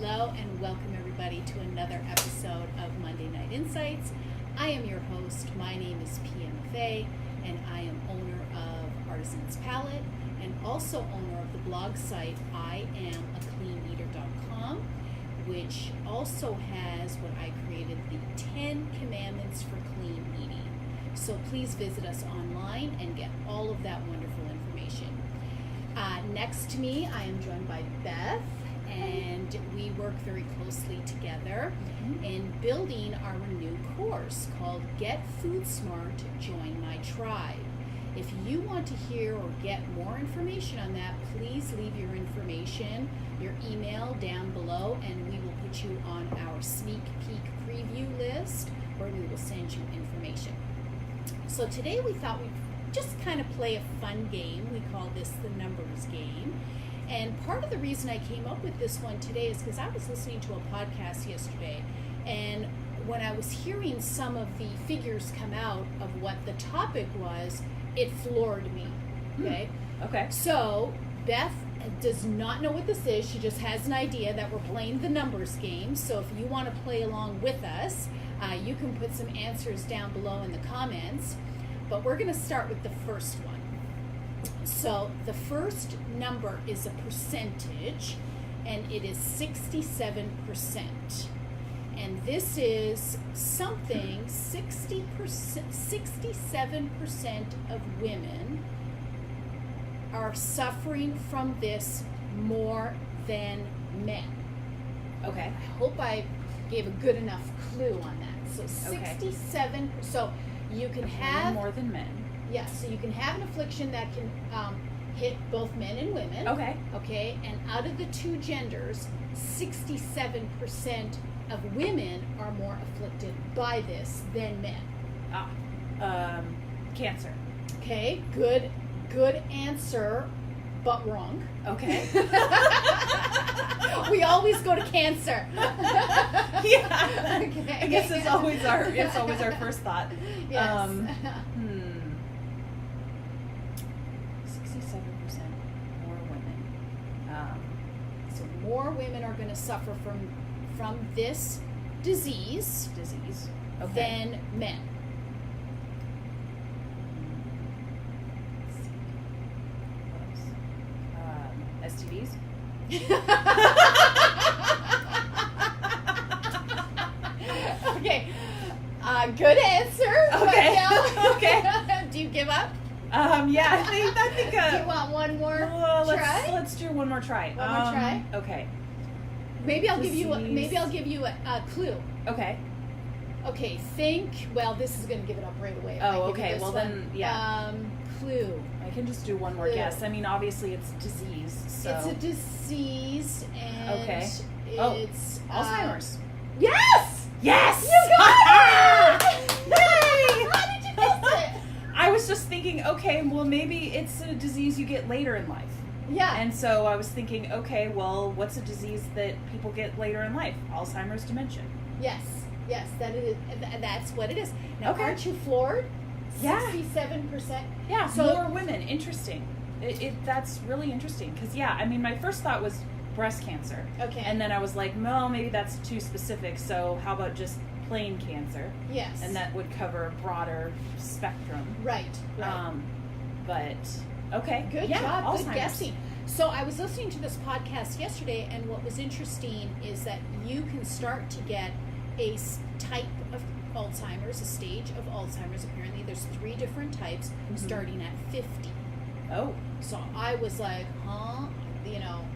Hello and welcome everybody to another episode of Monday Night Insights. I am your host. My name is PMFA and I am owner of Artisan's Palette and also owner of the blog site IamACleanEater.com, which also has what I created, the 10 Commandments for Clean Eating. So please visit us online and get all of that wonderful information. Next to me, I am joined by Beth, and we work very closely together in building our new course called Get Food Smart, Join My Tribe. If you want to hear or get more information on that, please leave your information, your email down below, and we will put you on our sneak peek preview list where we will send you information. So today we thought we'd just kind of play a fun game. We call this the numbers game. And part of the reason I came up with this one today is because I was listening to a podcast yesterday, and when I was hearing some of the figures come out of what the topic was, it floored me. Okay? Okay. So Beth does not know what this is. She just has an idea that we're playing the numbers game. So if you want to play along with us, you can put some answers down below in the comments. But we're going to start with the first one. So the first number is a percentage, and it is 67%. And this is something 67% of women are suffering from this more than men. Okay. I hope I gave a good enough clue on that. So 67, so you can have more than men. Yeah, so you can have an affliction that can hit both men and women. Okay. Okay, and out of the two genders, 67% of women are more afflicted by this than men. Cancer. Okay, good answer, but wrong. Okay. We always go to cancer. Yeah. Okay. I guess it's always our first thought. Yes. 67% more women. So more women are going to suffer from this disease Okay. than men. STDs. Okay. Good answer. Okay. Okay. Do you give up? Yeah, I think. Do you want one more try? Let's do one more try. One more try? Okay. Maybe I'll give you a clue. Okay. Okay. Well, this is going to give it up right away. if I Oh, give you okay. this Well, one. then, yeah. Clue. I can just do one more Clue. guess. I mean, obviously it's disease, so. It's a disease, and Okay. it's Alzheimer's. Yes! Yes! You got it! Yay! How did you guess it? I was just thinking, okay, well, maybe it's a disease you get later in life. Yeah. And so I was thinking, okay, well, what's a disease that people get later in life? Alzheimer's, dementia. Yes, that it is. That's what it is. Now, Okay. aren't you floored? Yeah. 67%. Yeah, So- more women. Interesting. That's really interesting. Because, yeah, I mean, my first thought was breast cancer. Okay. And then I was like, well, maybe that's too specific. So how about just plain cancer? Yes. And that would cover a broader spectrum. Right. But, okay. Good yeah, job. Good Alzheimer's. guessing. So I was listening to this podcast yesterday, and what was interesting is that you can start to get a type of Alzheimer's, a stage of Alzheimer's. Apparently, there's 3 different types, starting at 50. Oh. So I was like, huh?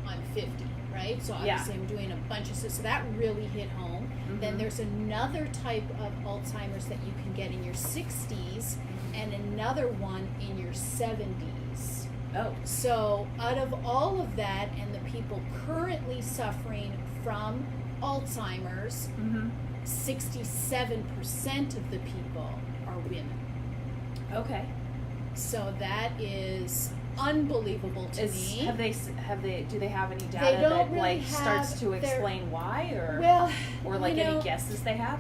I'm 50, right? So obviously I'm doing a bunch of stuff. So that really hit home. Then there's another type of Alzheimer's that you can get in your 60s and another one in your 70s. Oh. So out of all of that and the people currently suffering from Alzheimer's, 67% of the people are women. Okay. So that is unbelievable to me. Do they have any data They don't that really starts have to explain why, or any guesses they have?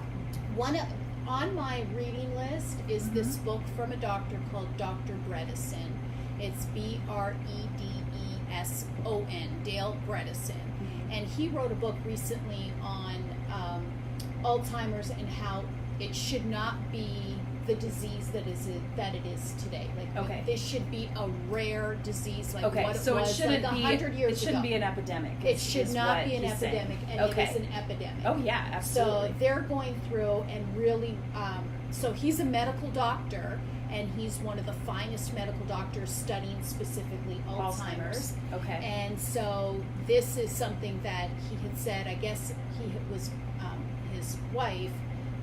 On my reading list is this book from a doctor called Dr. Bredesen. It's Bredesen, Dale Bredesen. and he wrote a book recently on Alzheimer's and how it should not be the disease that it is today. Like, Okay. this should be a rare disease, like Okay, what it so was it shouldn't like be 100 years it shouldn't ago. be an epidemic. It should is not what be an he's saying. epidemic, and Okay. it is an epidemic. Oh yeah, absolutely. So they're going through and really, so he's a medical doctor, and he's one of the finest medical doctors studying specifically Alzheimer's. Okay. And so this is something that he had said, I guess was his wife,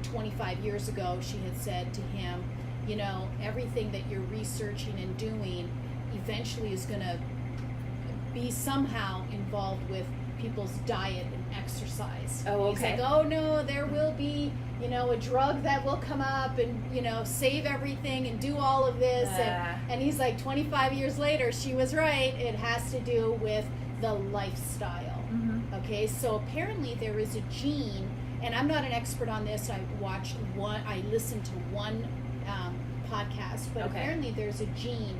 25 years ago, she had said to him, you know, everything that you're researching and doing eventually is going to be somehow involved with people's diet and exercise. Oh, He's okay. like, oh no, there will be, you know, a drug that will come up and, you know, save everything and do all of this. And he's like, 25 years later, she was right. It has to do with the lifestyle. Mm-hmm. Okay, so apparently there is a gene, and I'm not an expert on this. I listened to one podcast, but Okay. apparently there's a gene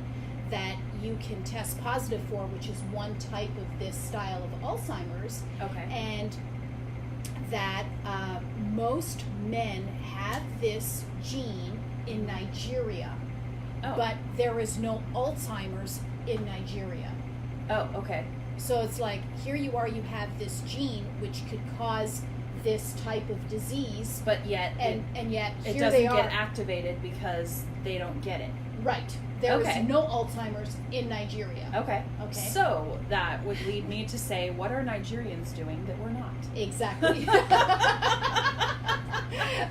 that you can test positive for, which is one type of this style of Alzheimer's, Okay. and that most men have this gene in Nigeria, Oh. but there is no Alzheimer's in Nigeria. Oh, okay. So it's like, here you are, you have this gene which could cause this type of disease, But yet and yet it here doesn't they are. get activated because they don't get it. Right. There is Okay. no Alzheimer's in Nigeria. Okay. Okay. So that would lead me to say, what are Nigerians doing that we're not? Exactly.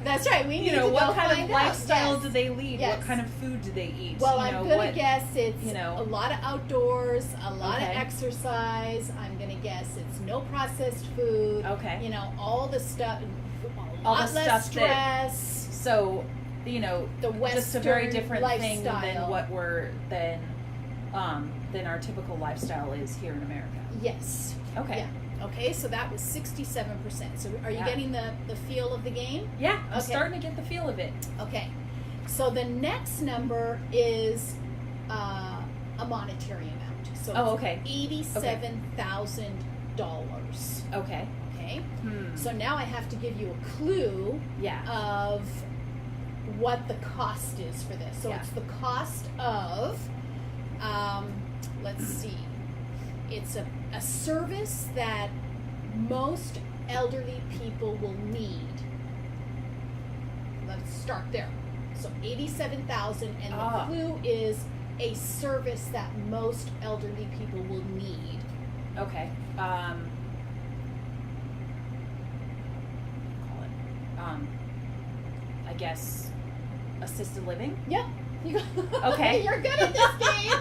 That's right. We need You know, to what go kind find of out. lifestyle Yes. do they lead? Yes. What kind of food do they eat? Well, You I'm know, gonna what- guess it's you know. a lot of outdoors, a lot Okay. of exercise. I'm gonna guess it's no processed food. Okay. You know, all the stuff, a All the lot less stuff that- stress. So, you know, The just a very Western different thing than lifestyle. what than our typical lifestyle is here in America. Yes. Okay. Yeah. Okay, so that was 67%. So are you Yeah. getting the feel of the game? Yeah, I'm Okay. starting to get the feel of it. Okay. So the next number is a monetary amount. So Oh, it's okay. $87,000. Okay. Okay. Hmm. So now I have to give you a clue Yeah. of what the cost is for this. So Yeah. it's the cost of, let's see, it's a service that most elderly people will need. Let's start there. So 87,000, and the Ah. clue is a service that most elderly people will need. Okay. Call it. I guess assisted living. Yeah. You Okay. You're good at this game.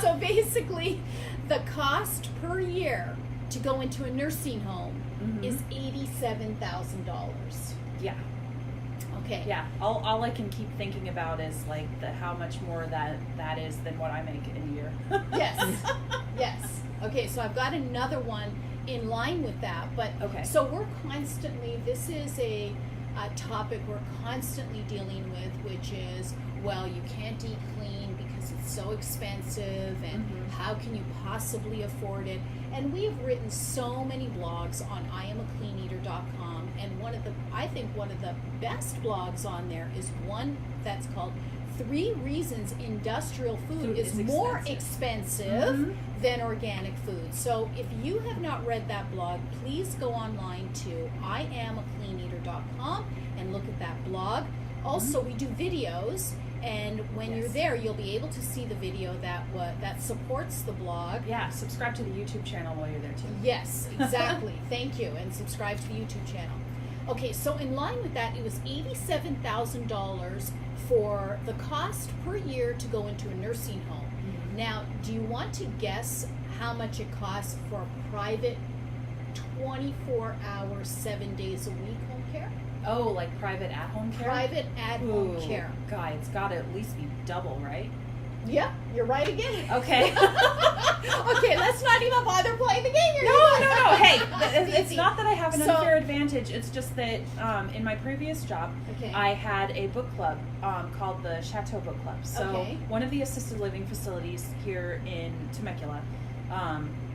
So basically, the cost per year to go into a nursing home Mhm. is $87,000. Yeah. Okay. Yeah. All I can keep thinking about is like how much more that is than what I make in a year. Yes. Yes. Okay, so I've got another one in line with that, but Okay. so we're constantly, this is a topic we're constantly dealing with, which is, well, you can't eat clean because it's so expensive, and Mhm. how can you possibly afford it? And we have written so many blogs on IamACleanEater.com, and I think one of the best blogs on there is one that's called 3 Reasons Industrial Food Food is is More Expensive. Expensive Mhm. than organic food. So if you have not read that blog, please go online to IamACleanEater.com and look at that blog. Also, we do videos, and when you're Yes. there, you'll be able to see the video that supports the blog. Yeah. Subscribe to the YouTube channel while you're there too. Yes, exactly. Thank you, and subscribe to the YouTube channel. Okay, so in line with that, it was $87,000 for the cost per year to go into a nursing home. Mhm. Now, do you want to guess how much it costs for private 24-hour, 7 days a week home care? Oh, like private at-home care. Private at-home Ooh, care. God, it's got to at least be double, right? Yeah, you're right again. Okay. Okay, let's not even bother playing the game. You're No. Hey, It's it's easy. not that I have an So- unfair advantage. It's just that in my previous job, Okay. I had a book club called the Chateau Book Club. So Okay. one of the assisted living facilities here in Temecula,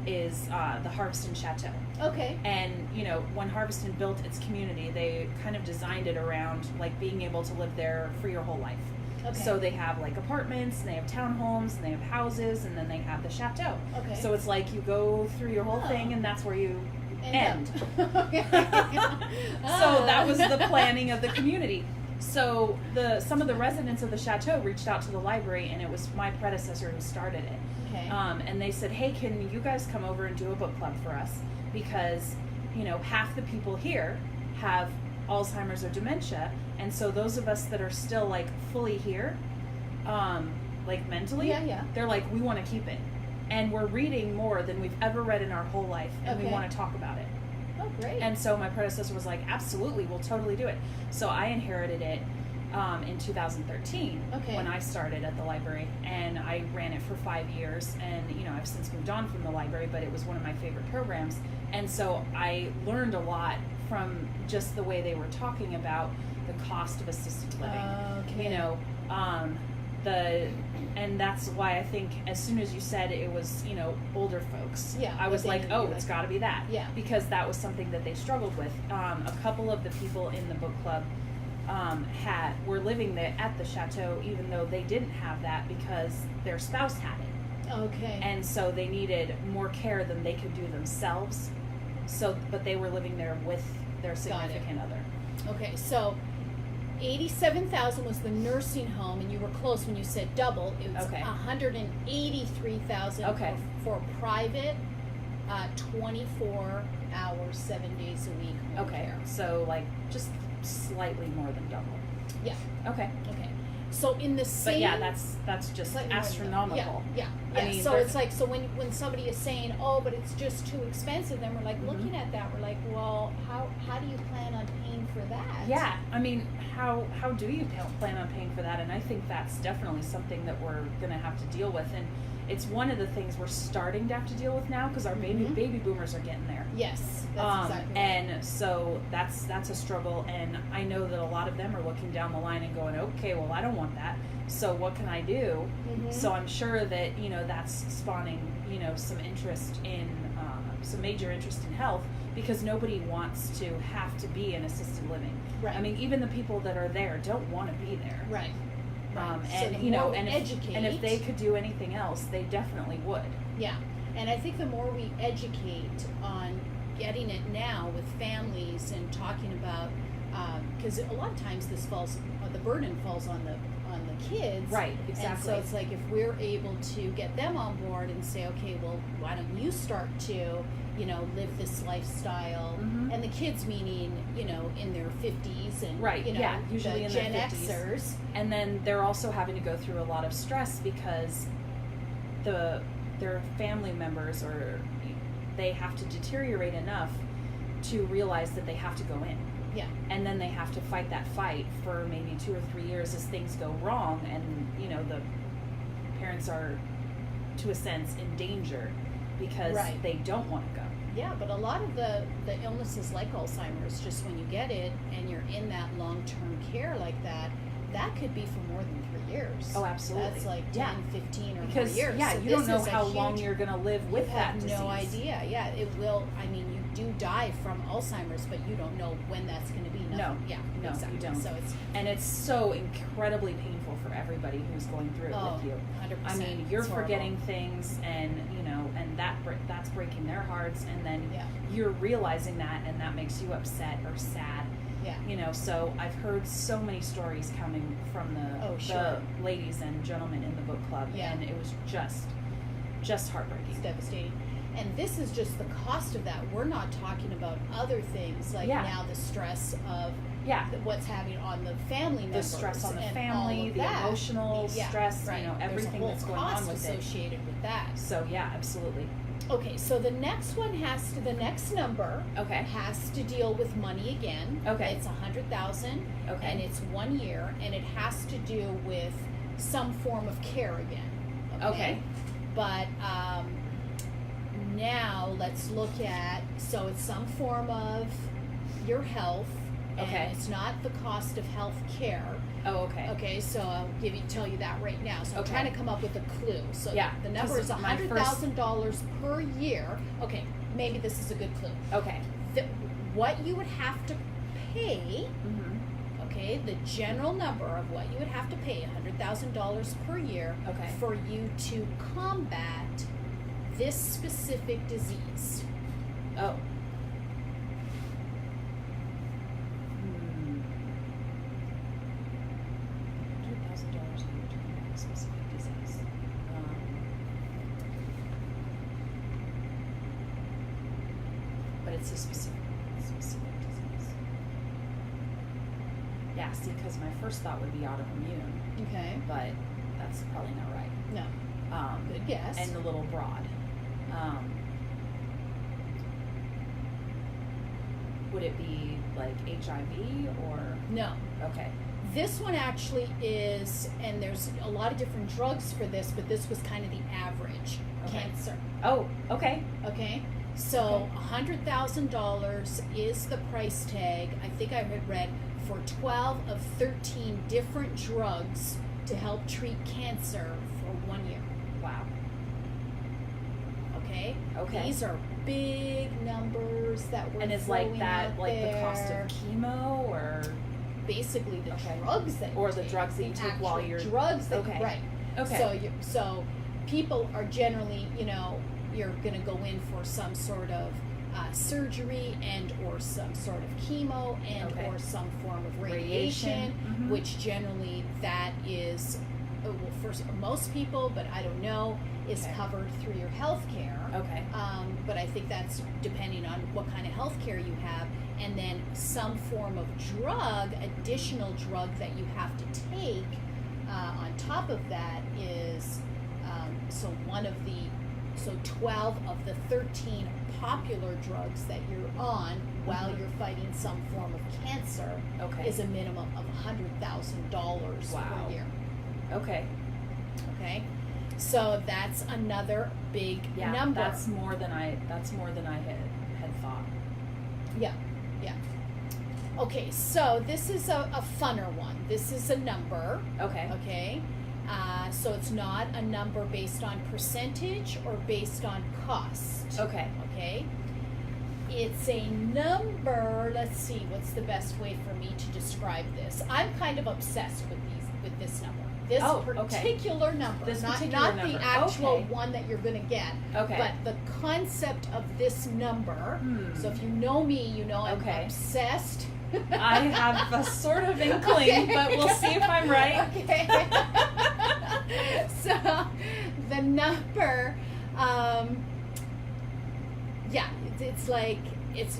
is the Harveston Chateau. Okay. And, you know, when Harveston built its community, they kind of designed it around, like, being able to live there for your whole life. Okay. So they have, like, apartments, and they have townhomes, and they have houses, and then they have the chateau. Okay. So it's like you go through your whole Oh. thing, and that's where you end. Okay. So that was the planning of the community. So some of the residents of the chateau reached out to the library, and it was my predecessor who started it. Okay. And they said, hey, can you guys come over and do a book club for us? Because, you know, half the people here have Alzheimer's or dementia. And so those of us that are still, like, fully here, like, mentally, Yeah. they're like, we want to keep it. And we're reading more than we've ever read in our whole life, and we Okay. want to talk about it. Oh, great. And so my predecessor was like, absolutely, we'll totally do it. So I inherited it in 2013 Okay. when I started at the library, and I ran it for 5 years. And, you know, I've since moved on from the library, but it was one of my favorite programs. And so I learned a lot from just the way they were talking about the cost of assisted living. Okay. You know, and that's why I think as soon as you said it was, you know, older folks, Yeah, I was that they like, knew, oh, like- it's got to be that. Yeah. Because that was something that they struggled with. A couple of the people in the book club were living there at the chateau, even though they didn't have that because their spouse had it, Okay. and so they needed more care than they could do themselves. So, but they were living there with their Got it. significant other. Okay, so 87,000 was the nursing home, and you were close when you said double. It was Okay. 183,000 Okay. for private, 24 hours, 7 days a week home Okay, care. so like just slightly more than double. Yeah. Okay, Okay. So in the same. but yeah, that's just slightly more than double. astronomical. Yeah. I Yeah. mean, So they're- it's like, so when somebody is saying, oh, but it's just too expensive, then we're like Mhm. looking at that. We're like, well, how do you plan on paying for that? Yeah, I mean, how do you plan on paying for that? And I think that's definitely something that we're gonna have to deal with, and it's one of the things we're starting to have to deal with now because our Mhm. baby boomers are getting there. Yes. That's exactly right. And so that's a struggle, and I know that a lot of them are looking down the line and going, okay, well, I don't want that, so what can I do? Mhm. So I'm sure that, you know, that's spawning, you know, some interest in some major interest in health, because nobody wants to have to be in assisted living. Right. I mean, even the people that are there don't want to be there. Right. Right. So And the you know, more we and educate, if they could do anything else, they definitely would. yeah, and I think the more we educate on getting it now with families and talking about, because a lot of times this falls, the burden falls on the kids. Right, And exactly. so it's like if we're able to get them on board and say, okay, well, why don't you start to, you know, live this lifestyle, Mhm. and the kids meaning, you know, in their 50s and Right, you know, yeah, usually the in their Gen 50s. Xers. And then they're also having to go through a lot of stress because their family members, or they have to deteriorate enough to realize that they have to go in. Yeah. And then they have to fight that fight for maybe 2 or 3 years as things go wrong, and you know, the parents are, to a sense, in danger because Right. they don't want to go. Yeah, but a lot of the illnesses like Alzheimer's, just when you get it and you're in that long-term care like that, that could be for more than 3 years. Oh, absolutely. That's like 10, Yeah. 15 or Because more years. yeah, So you don't this know is a how long huge- you're going to live with you that have disease. no idea. Yeah, it will. I mean, you do die from Alzheimer's, but you don't know when that's going to be. No, Nothing. Yeah, no, you exactly. don't. So it's And it's so incredibly painful for everybody who's going through it with you. 100%. I mean, you're It's horrible. forgetting things, and you know, and that's breaking their hearts, and then Yeah. you're realizing that, and that makes you upset or sad. Yeah. You know, so I've heard so many stories coming from Oh, the sure. ladies and gentlemen in the book club, Yeah. and it was just heartbreaking. It's devastating. And this is just the cost of that. We're not talking about other things like Yeah. now the stress of Yeah, what's happening on the family the members. stress on the and family, all of the that. emotional Yeah, stress, right. you know, There's a everything whole that's going cost on with it. associated with that. So yeah, absolutely. Okay, so the next one the next number Okay. has to deal with money again. Okay. It's 100,000, Okay. and it's 1 year, and it has to do with some form of care again. Okay. But now let's look at, so it's some form of your health, and Okay. it's not the cost of health care, Oh, okay. Okay, so I'll tell you that right now. So I'm Okay. trying to come up with a clue. So Yeah, the number 'cause is my first- $100,000 per year. Okay, maybe this is a good clue. Okay. What you would have to pay, Mm-hmm. okay, the general number of what you would have to pay, $100,000 per year, Okay. for you to combat this specific disease. Oh. $100,000 a year to combat a specific disease. But it's a specific disease. Yeah, see, because my first thought would be autoimmune, Okay. but that's probably not right. No. Good guess. And a little broad. Would it be like HIV or? No. Okay. This one actually is, and there's a lot of different drugs for this, but this was kind of the average Okay. cancer. Oh, okay. Okay, so $100,000 is the price tag. I think I had read for 12 of 13 different drugs to help treat cancer for 1 year. Wow. Okay. Okay. These are big numbers that we're And is throwing like that out like the cost of there. chemo or? Basically the Okay. drugs that you Or the take, drugs that you take while actual you're- drugs that Okay. right. Okay. So people are generally, you're going to go in for some sort of surgery and or some sort of chemo and Okay. or some form of Radiation. radiation, Mhm. which generally that is, well, for most people, but I don't know, is Okay. covered through your health care. Okay. But I think that's depending on what kind of health care you have. And then some form of drug, additional drug that you have to take on top of that is, so 12 of the 13 popular drugs that you're on while Mhm. you're fighting some form of cancer Okay. is a minimum of $100,000 Wow. per year. Okay. Okay? So that's another big Yeah. number. That's more than I had thought. Yeah, yeah. Okay, so this is a funner one. This is a number, Okay. okay? So it's not a number based on percentage or based on cost. Okay. Okay? It's a number, let's see, what's the best way for me to describe this? I'm kind of obsessed with this number. This Oh, okay. particular number. This not particular the number. actual Okay. one that you're gonna get. Okay. But the concept of this number. Hmm. So if you know me, you know I'm Okay. obsessed. I have a sort of inkling, Okay. but we'll see if I'm right. Okay. So the number, yeah, it's like it's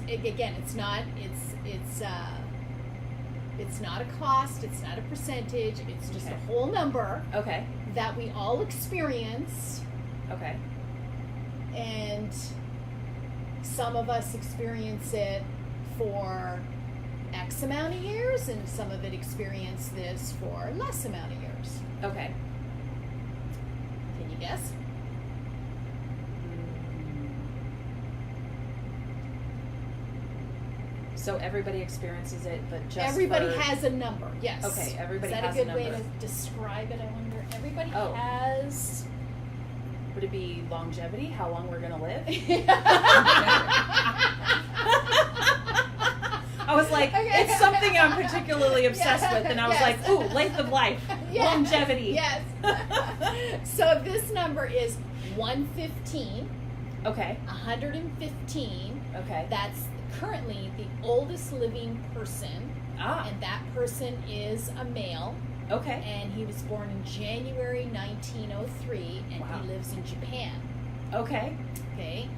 not a cost, it's not a percentage, it's just Okay. a whole number Okay. that we all experience, Okay. and some of us experience it for X amount of years, and some of it experience this for less amount of years. Okay. Can you guess? So everybody experiences it, but just Everybody for- has a number, yes. Okay, everybody Is that has a a good way number. to describe it, I wonder? Everybody Oh. has... Would it be longevity? How long we're gonna live? I was like, Okay. it's something I'm particularly obsessed with, and I was Yes. like, ooh, length of life, Yes. longevity. Yes. So this number is 115, Okay. 115. Okay. That's currently the oldest living person, Ah. and that person is a male, Okay. and he was born in January 1903, and Wow. he lives in Japan. Okay. Okay,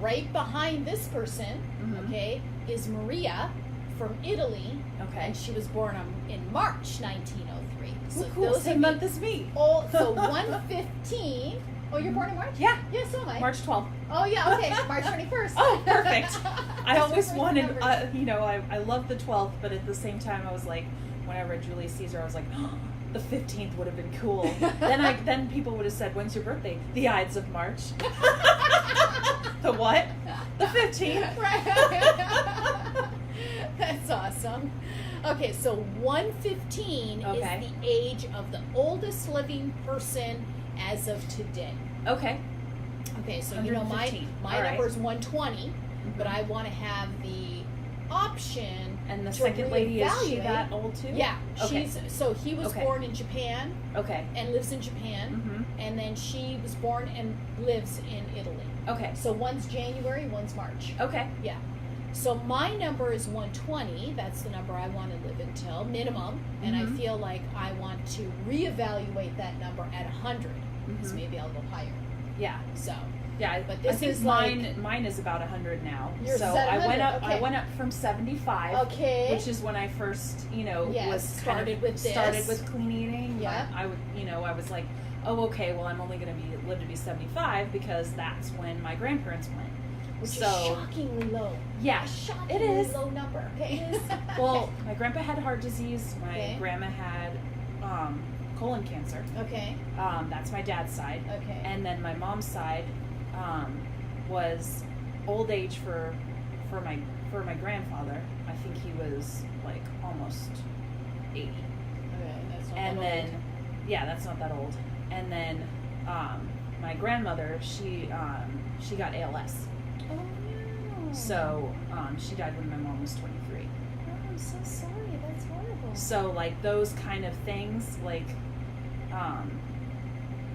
right behind this person, Mhm. okay, is Maria from Italy, Okay. and she was born in March 1903. So Ooh, cool. those Same are month the as me. old. So 115. Oh, you're born in March? Yeah. Yeah, so am I. March 12th. Oh yeah, okay, March 21st. Oh, perfect. I always Super wanted, numbers. I love the 12th, but at the same time, I was like, when I read Julius Caesar, I was like, oh, the 15th would have been cool. Then people would have said, when's your birthday? The Ides of March. The what? The 15th. Right. That's awesome. Okay, so 115 Okay. is the age of the oldest living person as of today. Okay. Okay, so you know my 115. my All right. number is 120, but Mhm. I want to have the option. And the to second lady, is she reevaluate. that old too? Yeah, Okay. he was Okay. born in Japan Okay. and lives in Japan, Mm-hmm. and then she was born and lives in Italy. Okay. So one's January, one's March. Okay. Yeah. So my number is 120. That's the number I want to live until minimum, and I Mhm. feel like I want to reevaluate that number at 100 because Mhm. maybe I'll go higher. Yeah. So Yeah. But I this think is mine is about 100 now. Yours so is at I went 100, up. I okay. went up from 75. okay, Which is when I first, Yes, was started with this. started with clean eating. Yeah. I would, I was like, oh, okay, well, I'm only going to live to be 75 because that's when my grandparents went. which so is shockingly low. yeah, A shockingly it is. low number. Okay. It is. Well, my grandpa had heart disease. My Okay. grandma had colon cancer. okay. That's my dad's side. Okay. And then my mom's side was old age for my grandfather. I think he was like almost 80. okay, that's not And that then old. yeah, that's not that old. And then my grandmother, she got ALS. Oh no. So she died when my mom was 23. Oh, I'm so sorry. That's horrible. So like those kind of things like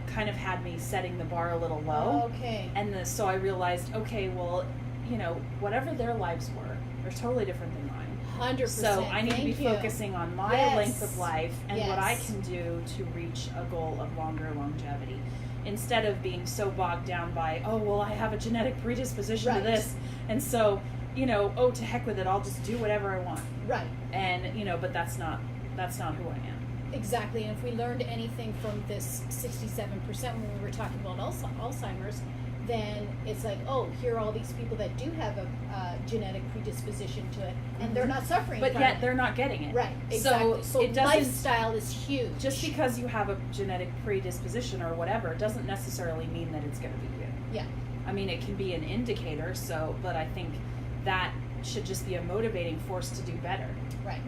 kind of had me setting the bar a little low. Okay. And so I realized, okay, well, whatever their lives were, they're totally different than mine. 100%. So I need to be Thank you. focusing on my Yes. length of life and what I Yes. can do to reach a goal of longer longevity. Instead of being so bogged down by, oh, well, I have a genetic predisposition Right. to this. And so, oh, to heck with it, I'll just do whatever I want. Right. And, but that's not who I am. Exactly. And if we learned anything from this 67% when we were talking about Alzheimer's, then it's like, oh, here are all these people that do have a genetic predisposition to it, and they're not suffering But from yet it. they're not getting it. Right. Exactly. So it doesn't, lifestyle is huge. just because you have a genetic predisposition or whatever doesn't necessarily mean that it's going to be you. Yeah. I mean, it can be an indicator, but I think that should just be a motivating force to do better. Right.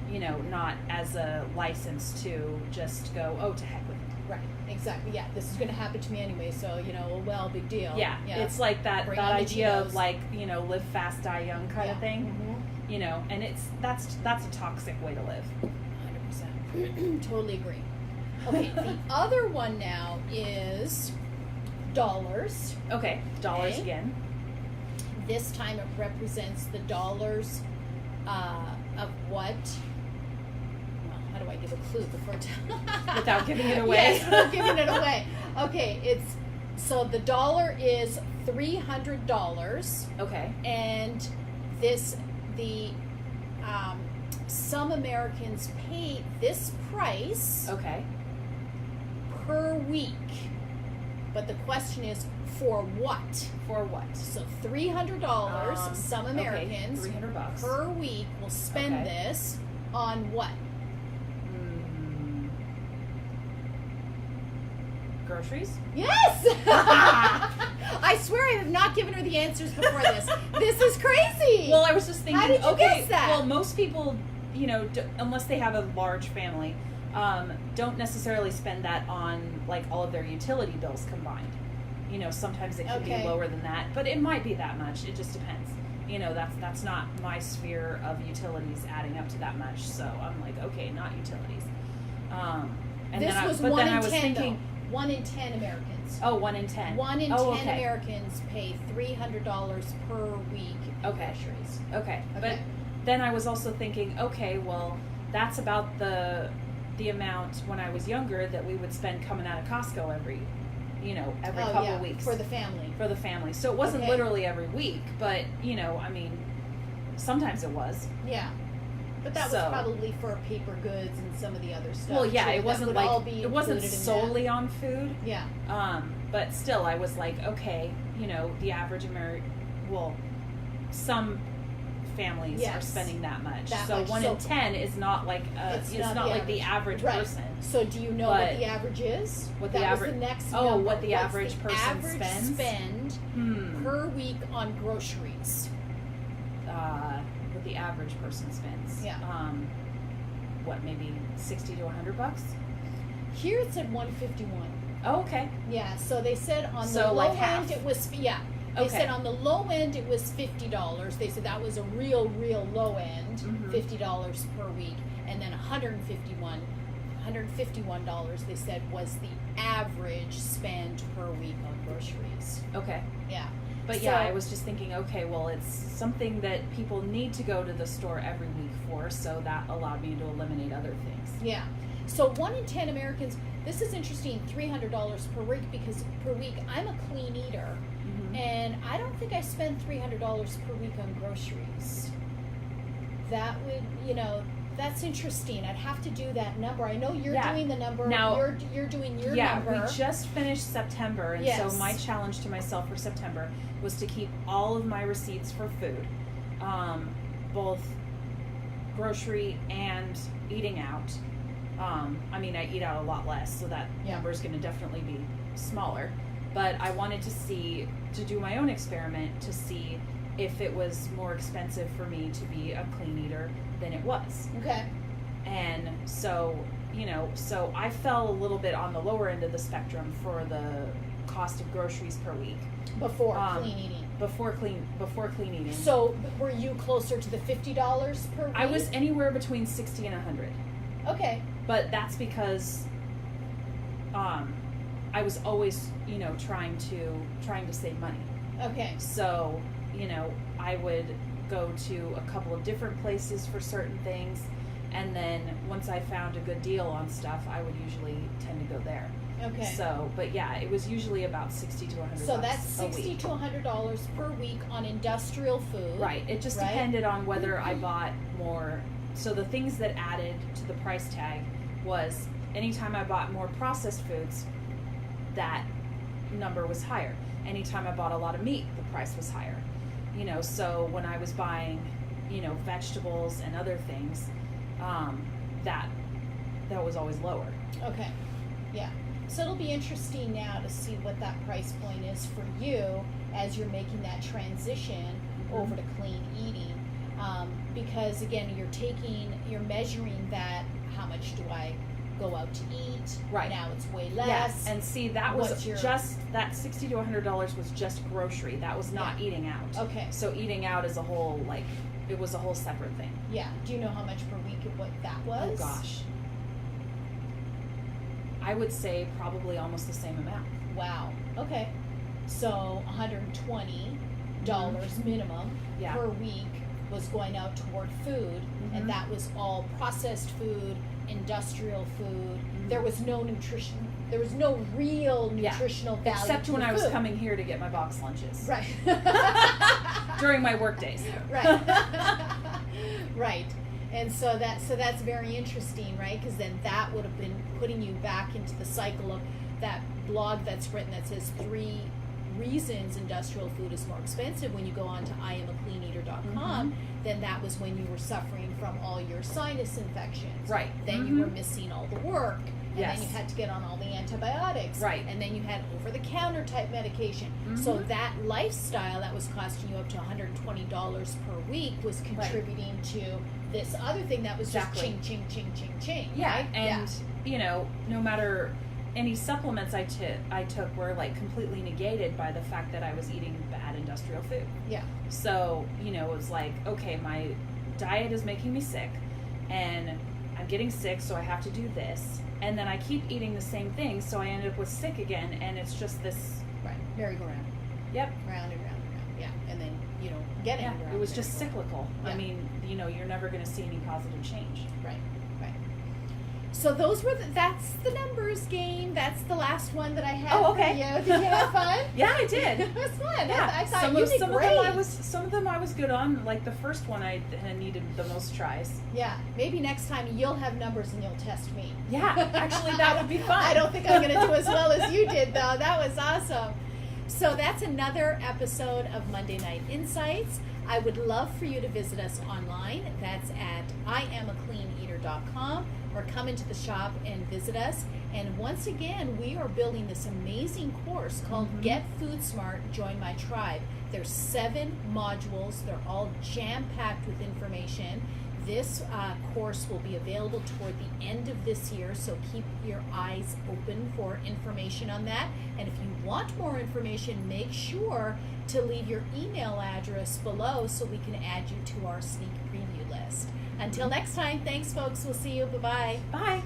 Not as a license to just go, oh, to heck with it. Right. Exactly. Yeah. This is going to happen to me anyway, so well, big deal. Yeah. It's like that Bring on the idea of Cheetos. like, live fast, die young kind of thing. Mhm. And that's a toxic way to live. 100%. Totally agree. Okay, the other one now is dollars. Okay, dollars Okay. again. This time it represents the dollars of what? Well, how do I give a clue before? Without giving it away? Yes, without giving it away. Okay, so the dollar is $300, Okay. and some Americans pay this price Okay. per week. But the question is, for what? For what? So $300, some Americans Okay, $300 per week will spend Okay. this on what? Groceries? Yes! I swear I have not given her the answers before this. This is crazy! Well, I was just thinking. How did you okay, guess that? Well, most people, unless they have a large family, don't necessarily spend that on like all of their utility bills combined. Sometimes it can Okay. be lower than that, but it might be that much. It just depends. That's not my sphere of utilities adding up to that much. So I'm like, okay, not utilities. And this then was but 1 then in I was 10, thinking, though. 1 in 10 Americans. oh, 1 in 10. 1 in 10 okay. Americans pay $300 per week in Okay. groceries. Okay. But Okay. then I was also thinking, okay, well, that's about the amount when I was younger that we would spend coming out of Costco every couple yeah, weeks for the family. for the family. So it wasn't Okay. literally every week, but I mean, sometimes it was. Yeah. But that was So- probably for paper goods and some of the other stuff. Well, yeah, too. it That wasn't would like all be it wasn't included in solely on food. that. Yeah. But still, I was like, okay, the average some families are Yes. spending that much. That So much. 1 in 10 is not like It's it's not not the like the average Right. person. So do you know what But the average is? what the that was average- the next oh, number. what the What's average the person average spends? spend per week on groceries? What the average person spends. Yeah. what, maybe 60 to $100? Here it said 151. Oh, okay. Yeah, so they said on the So, low like half. end it was They Okay. said on the low end it was $50. They said that was a real low end, Mhm. $50 per week, and then $151 they said was the average spend per week on groceries. Okay. Yeah. But yeah, I was just thinking, okay, well, it's something that people need to go to the store every week for, so that allowed me to eliminate other things. Yeah. So 1 in 10 Americans. This is interesting. $300 per week because per week I'm a clean eater, Mm-hmm. and I don't think I spend $300 per week on groceries. That would, that's interesting. I'd have to do that number. I know you're Yeah. doing the number. Now- you're doing your Yeah, number. we just finished September, and Yes. so my challenge to myself for September was to keep all of my receipts for food, both grocery and eating out. I mean, I eat out a lot less, so that Yeah. number is going to definitely be smaller. But I wanted to do my own experiment to see if it was more expensive for me to be a clean eater than it was. Okay. And so, so I fell a little bit on the lower end of the spectrum for the cost of groceries per week Before Um, clean eating. before clean eating. So were you closer to the $50 per week? I was anywhere between 60 and 100. Okay. But that's because I was always, trying to save money. Okay. So, I would go to a couple of different places for certain things, and then once I found a good deal on stuff, I would usually tend to go there. Okay. So, but yeah, it was usually about 60 to 100. So that's a $60 week. to $100 per week on industrial food. Right. It just Right? depended on whether I bought more. So the things that added to the price tag was anytime I bought more processed foods, that number was higher. Anytime I bought a lot of meat, the price was higher. So when I was buying, vegetables and other things, that was always lower. Okay. Yeah. So it'll be interesting now to see what that price point is for you as you're making that transition Mhm. over to clean eating. Because again, you're measuring that, how much do I go out to eat? Right. Now it's way less. Yes, and see, that was What's your- just that $60 to $100 was just grocery. That was not eating out. Okay. So eating out is a whole it was a whole separate thing. Yeah. Do you know how much per week what that was? Oh gosh, I would say probably almost the same amount. Wow. Okay. So $120 minimum Yeah. per week was going out toward food, Mhm. and that was all processed food, industrial food. Mhm. There was no nutrition. There was no real Yeah. nutritional value. Except to when the I was food. coming here to get my box lunches. Right. During my work days. Right. Right. And so that's very interesting, right? Because then that would have been putting you back into the cycle of that blog that's written that says 3 reasons industrial food is more expensive. When you go on to iamacleaneater.com, then that was when you were suffering from all your sinus infections. Right. Then you were missing all the work. And Yes. then you had to get on all the antibiotics. Right. And then you had over-the-counter type medication. Mhm. So that lifestyle that was costing you up to $120 per week was contributing to this other thing that was Exactly. just ching, ching, ching, ching, ching. Yeah, right? and no matter any supplements I took were completely negated by the fact that I was eating bad industrial food. Yeah. So, it was like, okay, my diet is making me sick, and I'm getting sick, so I have to do this. And then I keep eating the same thing, so I end up with sick again, and it's just this. Right. Merry-go-round. Yep. Round and round and round. Yeah. And then you don't get Yeah, any round. it was just merry-go-round. cyclical. Yeah. I mean, you're never going to see any positive change. Right. Right. So those were that's the numbers game. That's the last one that I had Oh, okay. for you. Did you have fun? Yeah, I did. It was fun. Yeah, I thought some you of did some great. of them I was good on. Like the first one, I needed the most tries. Yeah, maybe next time you'll have numbers and you'll test me. Yeah, actually, that would be fun. I don't think I'm going to do as well as you did, though. That was awesome. So that's another episode of Monday Night Insights. I would love for you to visit us online. That's at iamacleaneater.com, or come into the shop and visit us. And once again, we are building this amazing course called Get Food Smart, Join My Tribe. There's 7 modules. They're all jam-packed with information This course will be available toward the end of this year, so keep your eyes open for information on that. And if you want more information, make sure to leave your email address below so we can add you to our sneak preview list. Until next time, thanks folks. We'll see you. Bye-bye. Bye.